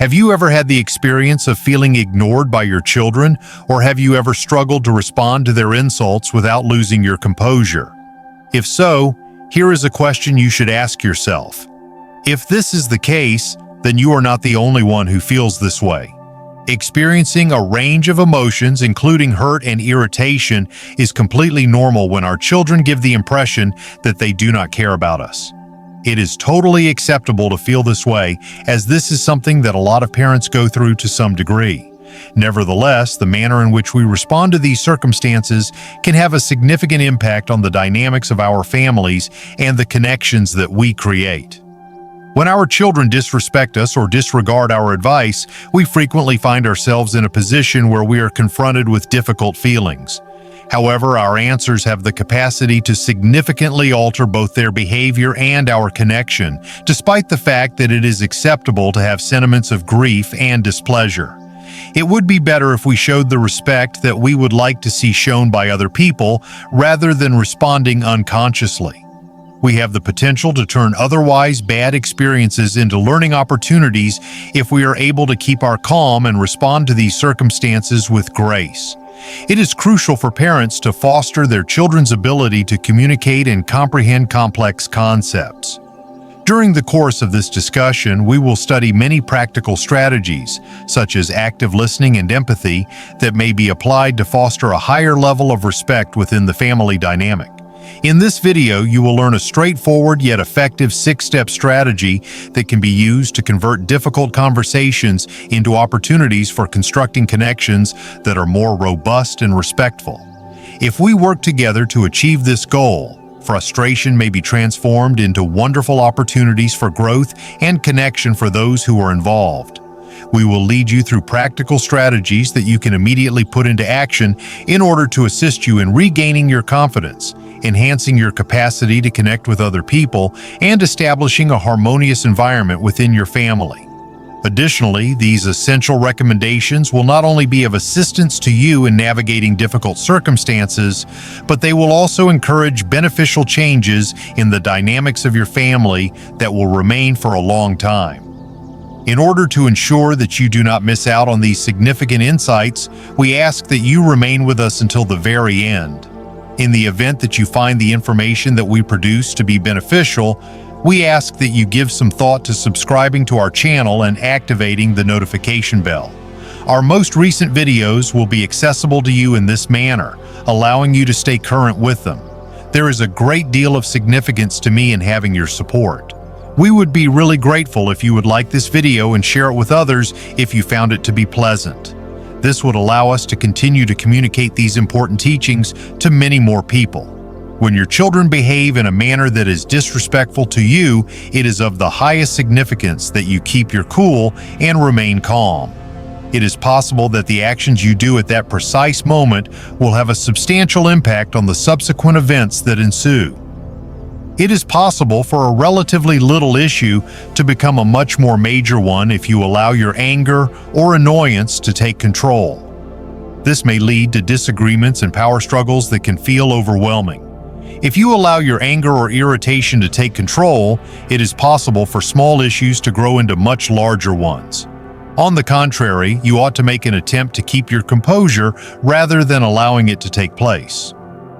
Have you ever had the experience of feeling ignored by your children, or have you ever struggled to respond to their insults without losing your composure? If so, here is a question you should ask yourself. If this is the case, then you are not the only one who feels this way. Experiencing a range of emotions, including hurt and irritation, is completely normal when our children give the impression that they do not care about us. It is totally acceptable to feel this way, as this is something that a lot of parents go through to some degree. Nevertheless, the manner in which we respond to these circumstances can have a significant impact on the dynamics of our families and the connections that we create. When our children disrespect us or disregard our advice, we frequently find ourselves in a position where we are confronted with difficult feelings. However, our answers have the capacity to significantly alter both their behavior and our connection, despite the fact that it is acceptable to have sentiments of grief and displeasure. It would be better if we showed the respect that we would like to see shown by other people, rather than responding unconsciously. We have the potential to turn otherwise bad experiences into learning opportunities if we are able to keep our calm and respond to these circumstances with grace. It is crucial for parents to foster their children's ability to communicate and comprehend complex concepts. During the course of this discussion, we will study many practical strategies, such as active listening and empathy, that may be applied to foster a higher level of respect within the family dynamic. In this video, you will learn a straightforward yet effective 6-step strategy that can be used to convert difficult conversations into opportunities for constructing connections that are more robust and respectful. If we work together to achieve this goal, frustration may be transformed into wonderful opportunities for growth and connection for those who are involved. We will lead you through practical strategies that you can immediately put into action in order to assist you in regaining your confidence, enhancing your capacity to connect with other people, and establishing a harmonious environment within your family. Additionally, these essential recommendations will not only be of assistance to you in navigating difficult circumstances, but they will also encourage beneficial changes in the dynamics of your family that will remain for a long time. In order to ensure that you do not miss out on these significant insights, we ask that you remain with us until the very end. In the event that you find the information that we produce to be beneficial, we ask that you give some thought to subscribing to our channel and activating the notification bell. Our most recent videos will be accessible to you in this manner, allowing you to stay current with them. There is a great deal of significance to me in having your support. We would be really grateful if you would like this video and share it with others if you found it to be pleasant. This would allow us to continue to communicate these important teachings to many more people. When your children behave in a manner that is disrespectful to you, it is of the highest significance that you keep your cool and remain calm. It is possible that the actions you do at that precise moment will have a substantial impact on the subsequent events that ensue. It is possible for a relatively little issue to become a much more major one if you allow your anger or annoyance to take control. This may lead to disagreements and power struggles that can feel overwhelming. If you allow your anger or irritation to take control, it is possible for small issues to grow into much larger ones. On the contrary, you ought to make an attempt to keep your composure rather than allowing it to take place.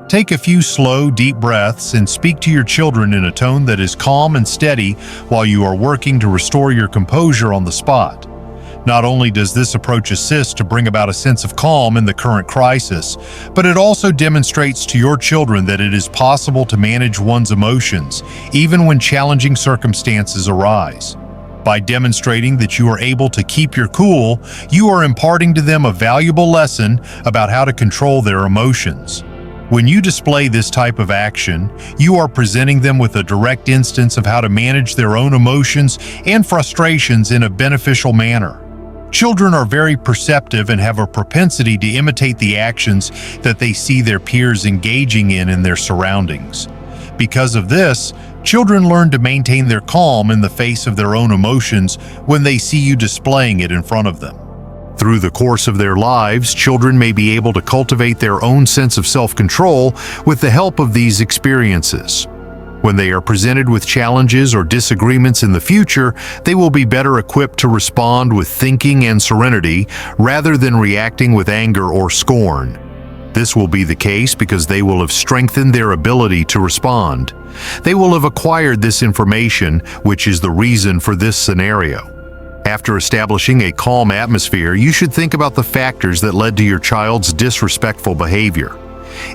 Take a few slow, deep breaths and speak to your children in a tone that is calm and steady while you are working to restore your composure on the spot. Not only does this approach assist to bring about a sense of calm in the current crisis, but it also demonstrates to your children that it is possible to manage one's emotions, even when challenging circumstances arise. By demonstrating that you are able to keep your cool, you are imparting to them a valuable lesson about how to control their emotions. When you display this type of action, you are presenting them with a direct instance of how to manage their own emotions and frustrations in a beneficial manner. Children are very perceptive and have a propensity to imitate the actions that they see their peers engaging in their surroundings. Because of this, children learn to maintain their calm in the face of their own emotions when they see you displaying it in front of them. Through the course of their lives, children may be able to cultivate their own sense of self-control with the help of these experiences. When they are presented with challenges or disagreements in the future, they will be better equipped to respond with thinking and serenity rather than reacting with anger or scorn. This will be the case because they will have strengthened their ability to respond. They will have acquired this information, which is the reason for this scenario. After establishing a calm atmosphere, you should think about the factors that led to your child's disrespectful behavior.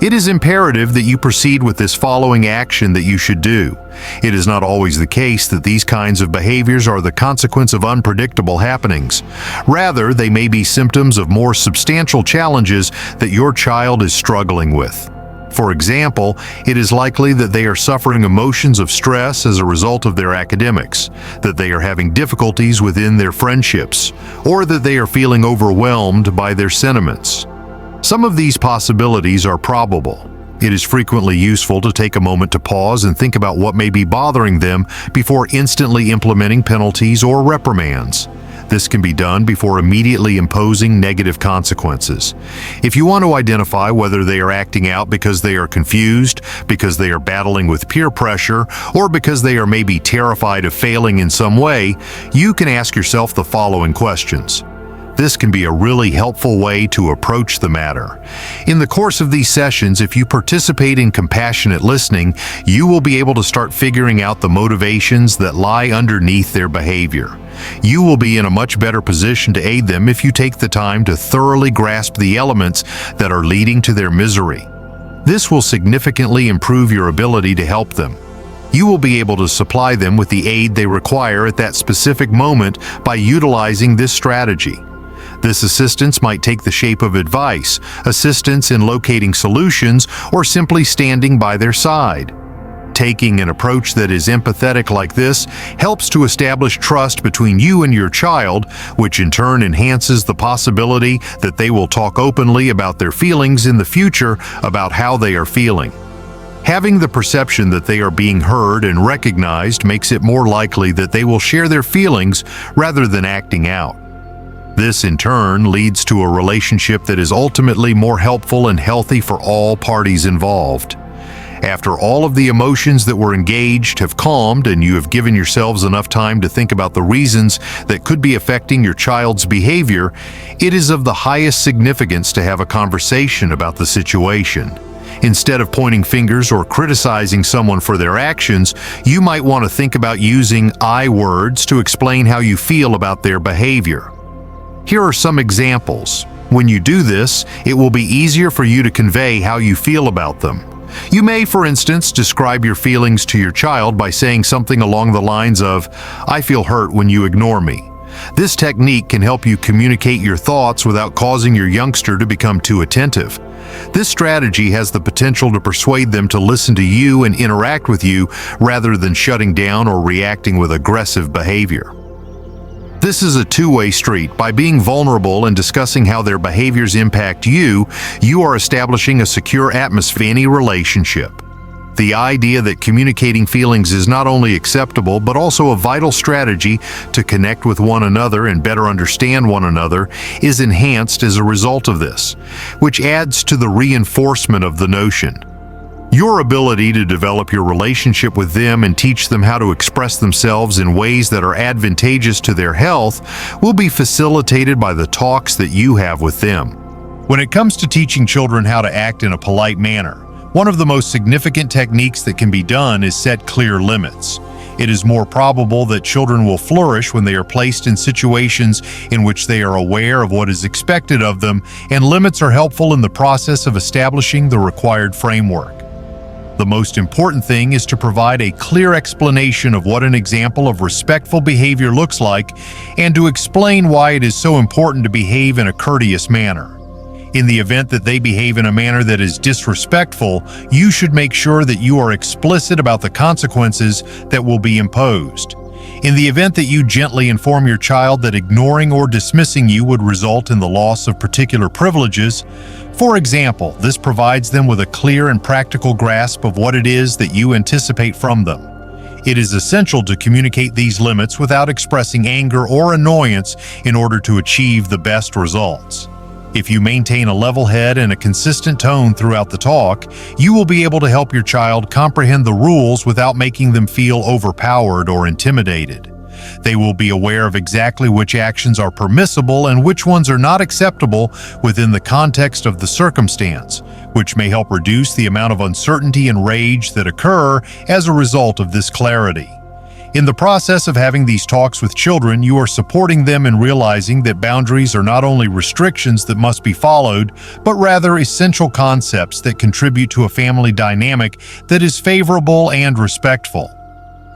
It is imperative that you proceed with this following action that you should do. It is not always the case that these kinds of behaviors are the consequence of unpredictable happenings. Rather, they may be symptoms of more substantial challenges that your child is struggling with. For example, it is likely that they are suffering emotions of stress as a result of their academics, that they are having difficulties within their friendships, or that they are feeling overwhelmed by their sentiments. Some of these possibilities are probable. It is frequently useful to take a moment to pause and think about what may be bothering them before instantly implementing penalties or reprimands. This can be done before immediately imposing negative consequences. If you want to identify whether they are acting out because they are confused, because they are battling with peer pressure, or because they are maybe terrified of failing in some way, you can ask yourself the following questions. This can be a really helpful way to approach the matter. In the course of these sessions, if you participate in compassionate listening, you will be able to start figuring out the motivations that lie underneath their behavior. You will be in a much better position to aid them if you take the time to thoroughly grasp the elements that are leading to their misery. This will significantly improve your ability to help them. You will be able to supply them with the aid they require at that specific moment by utilizing this strategy. This assistance might take the shape of advice, assistance in locating solutions, or simply standing by their side. Taking an approach that is empathetic like this helps to establish trust between you and your child, which in turn enhances the possibility that they will talk openly about their feelings in the future about how they are feeling. Having the perception that they are being heard and recognized makes it more likely that they will share their feelings rather than acting out. This, in turn, leads to a relationship that is ultimately more helpful and healthy for all parties involved. After all of the emotions that were engaged have calmed and you have given yourselves enough time to think about the reasons that could be affecting your child's behavior, it is of the highest significance to have a conversation about the situation. Instead of pointing fingers or criticizing someone for their actions, you might want to think about using I words to explain how you feel about their behavior. Here are some examples. When you do this, it will be easier for you to convey how you feel about them. You may, for instance, describe your feelings to your child by saying something along the lines of, "I feel hurt when you ignore me." This technique can help you communicate your thoughts without causing your youngster to become too attentive. This strategy has the potential to persuade them to listen to you and interact with you rather than shutting down or reacting with aggressive behavior. This is a two-way street. By being vulnerable and discussing how their behaviors impact you, you are establishing a secure atmosphere in any relationship. The idea that communicating feelings is not only acceptable but also a vital strategy to connect with one another and better understand one another is enhanced as a result of this, which adds to the reinforcement of the notion. Your ability to develop your relationship with them and teach them how to express themselves in ways that are advantageous to their health will be facilitated by the talks that you have with them. When it comes to teaching children how to act in a polite manner, one of the most significant techniques that can be done is set clear limits. It is more probable that children will flourish when they are placed in situations in which they are aware of what is expected of them, and limits are helpful in the process of establishing the required framework. The most important thing is to provide a clear explanation of what an example of respectful behavior looks like and to explain why it is so important to behave in a courteous manner. In the event that they behave in a manner that is disrespectful, you should make sure that you are explicit about the consequences that will be imposed. In the event that you gently inform your child that ignoring or dismissing you would result in the loss of particular privileges, for example, this provides them with a clear and practical grasp of what it is that you anticipate from them. It is essential to communicate these limits without expressing anger or annoyance in order to achieve the best results. If you maintain a level head and a consistent tone throughout the talk, you will be able to help your child comprehend the rules without making them feel overpowered or intimidated. They will be aware of exactly which actions are permissible and which ones are not acceptable within the context of the circumstance, which may help reduce the amount of uncertainty and rage that occur as a result of this clarity. In the process of having these talks with children, you are supporting them in realizing that boundaries are not only restrictions that must be followed, but rather essential concepts that contribute to a family dynamic that is favorable and respectful.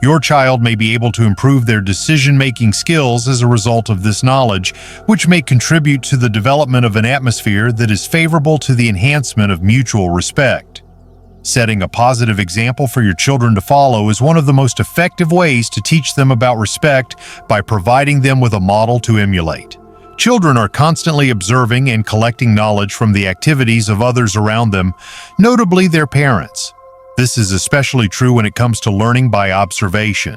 Your child may be able to improve their decision-making skills as a result of this knowledge, which may contribute to the development of an atmosphere that is favorable to the enhancement of mutual respect. Setting a positive example for your children to follow is one of the most effective ways to teach them about respect by providing them with a model to emulate. Children are constantly observing and collecting knowledge from the activities of others around them, notably their parents. This is especially true when it comes to learning by observation.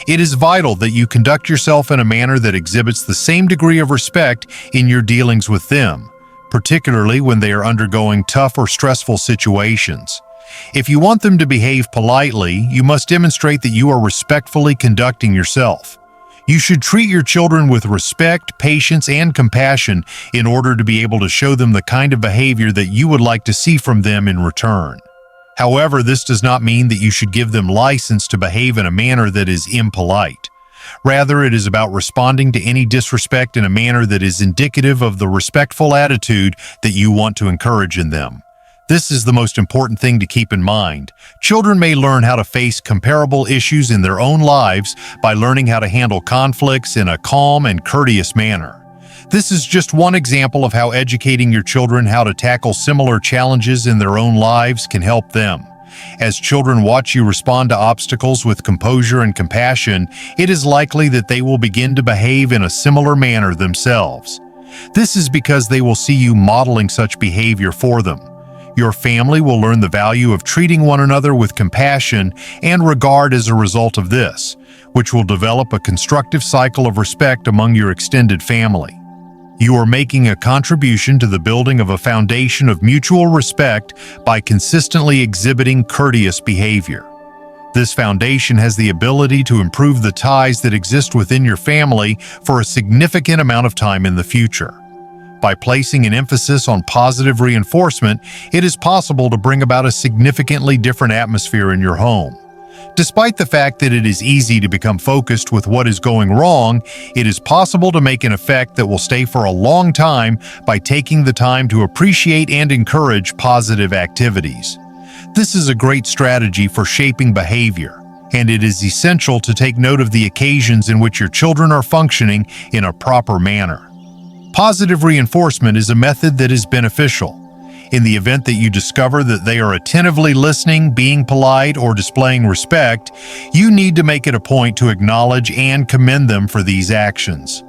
It is vital that you conduct yourself in a manner that exhibits the same degree of respect in your dealings with them, particularly when they are undergoing tough or stressful situations. If you want them to behave politely, you must demonstrate that you are respectfully conducting yourself. You should treat your children with respect, patience, and compassion in order to be able to show them the kind of behavior that you would like to see from them in return. However, this does not mean that you should give them license to behave in a manner that is impolite. Rather, it is about responding to any disrespect in a manner that is indicative of the respectful attitude that you want to encourage in them. This is the most important thing to keep in mind. Children may learn how to face comparable issues in their own lives by learning how to handle conflicts in a calm and courteous manner. This is just one example of how educating your children how to tackle similar challenges in their own lives can help them. As children watch you respond to obstacles with composure and compassion, it is likely that they will begin to behave in a similar manner themselves. This is because they will see you modeling such behavior for them. Your family will learn the value of treating one another with compassion and regard as a result of this, which will develop a constructive cycle of respect among your extended family. You are making a contribution to the building of a foundation of mutual respect by consistently exhibiting courteous behavior. This foundation has the ability to improve the ties that exist within your family for a significant amount of time in the future. By placing an emphasis on positive reinforcement, it is possible to bring about a significantly different atmosphere in your home. Despite the fact that it is easy to become focused with what is going wrong, it is possible to make an effect that will stay for a long time by taking the time to appreciate and encourage positive activities. This is a great strategy for shaping behavior, and it is essential to take note of the occasions in which your children are functioning in a proper manner. Positive reinforcement is a method that is beneficial. In the event that you discover that they are attentively listening, being polite, or displaying respect, you need to make it a point to acknowledge and commend them for these actions.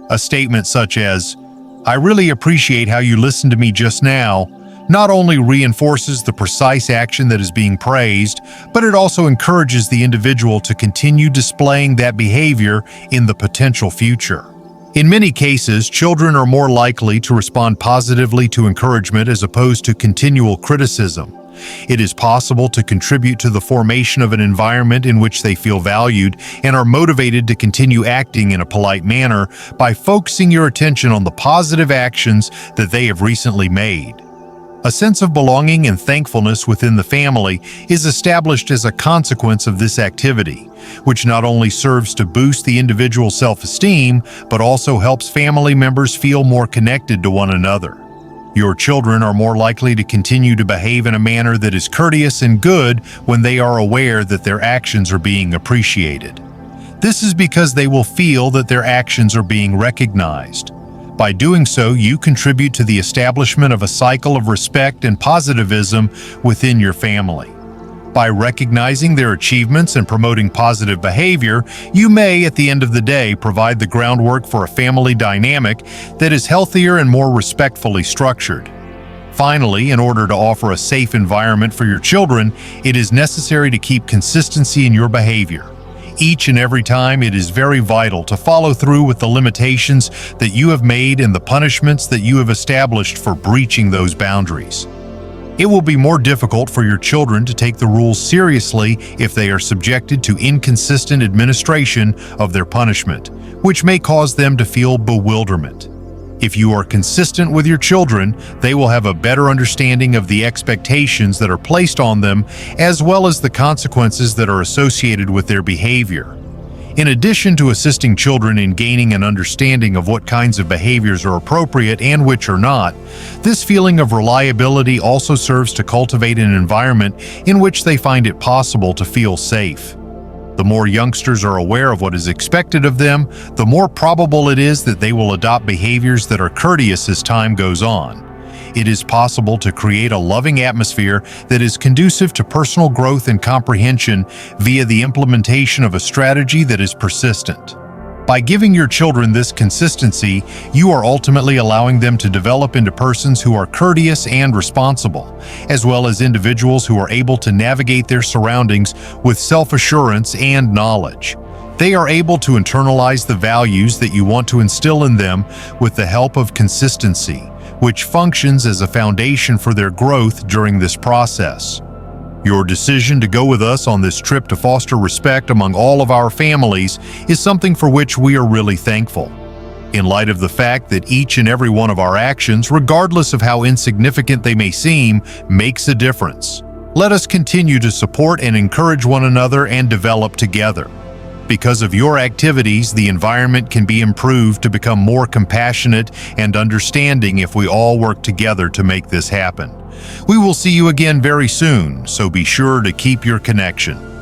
A statement such as, "I really appreciate how you listened to me just now," not only reinforces the precise action that is being praised, but it also encourages the individual to continue displaying that behavior in the potential future. In many cases, children are more likely to respond positively to encouragement as opposed to continual criticism. It is possible to contribute to the formation of an environment in which they feel valued and are motivated to continue acting in a polite manner by focusing your attention on the positive actions that they have recently made. A sense of belonging and thankfulness within the family is established as a consequence of this activity, which not only serves to boost the individual's self-esteem, but also helps family members feel more connected to one another. Your children are more likely to continue to behave in a manner that is courteous and good when they are aware that their actions are being appreciated. This is because they will feel that their actions are being recognized. By doing so, you contribute to the establishment of a cycle of respect and positivism within your family. By recognizing their achievements and promoting positive behavior, you may, at the end of the day, provide the groundwork for a family dynamic that is healthier and more respectfully structured. Finally, in order to offer a safe environment for your children, it is necessary to keep consistency in your behavior. Each and every time, it is very vital to follow through with the limitations that you have made and the punishments that you have established for breaching those boundaries. It will be more difficult for your children to take the rules seriously if they are subjected to inconsistent administration of their punishment, which may cause them to feel bewilderment. If you are consistent with your children, they will have a better understanding of the expectations that are placed on them, as well as the consequences that are associated with their behavior. In addition to assisting children in gaining an understanding of what kinds of behaviors are appropriate and which are not, this feeling of reliability also serves to cultivate an environment in which they find it possible to feel safe. The more youngsters are aware of what is expected of them, the more probable it is that they will adopt behaviors that are courteous as time goes on. It is possible to create a loving atmosphere that is conducive to personal growth and comprehension via the implementation of a strategy that is persistent. By giving your children this consistency, you are ultimately allowing them to develop into persons who are courteous and responsible, as well as individuals who are able to navigate their surroundings with self-assurance and knowledge. They are able to internalize the values that you want to instill in them with the help of consistency, which functions as a foundation for their growth during this process. Your decision to go with us on this trip to foster respect among all of our families is something for which we are really thankful. In light of the fact that each and every one of our actions, regardless of how insignificant they may seem, makes a difference, let us continue to support and encourage one another and develop together. Because of your activities, the environment can be improved to become more compassionate and understanding if we all work together to make this happen. We will see you again very soon, so be sure to keep your connection.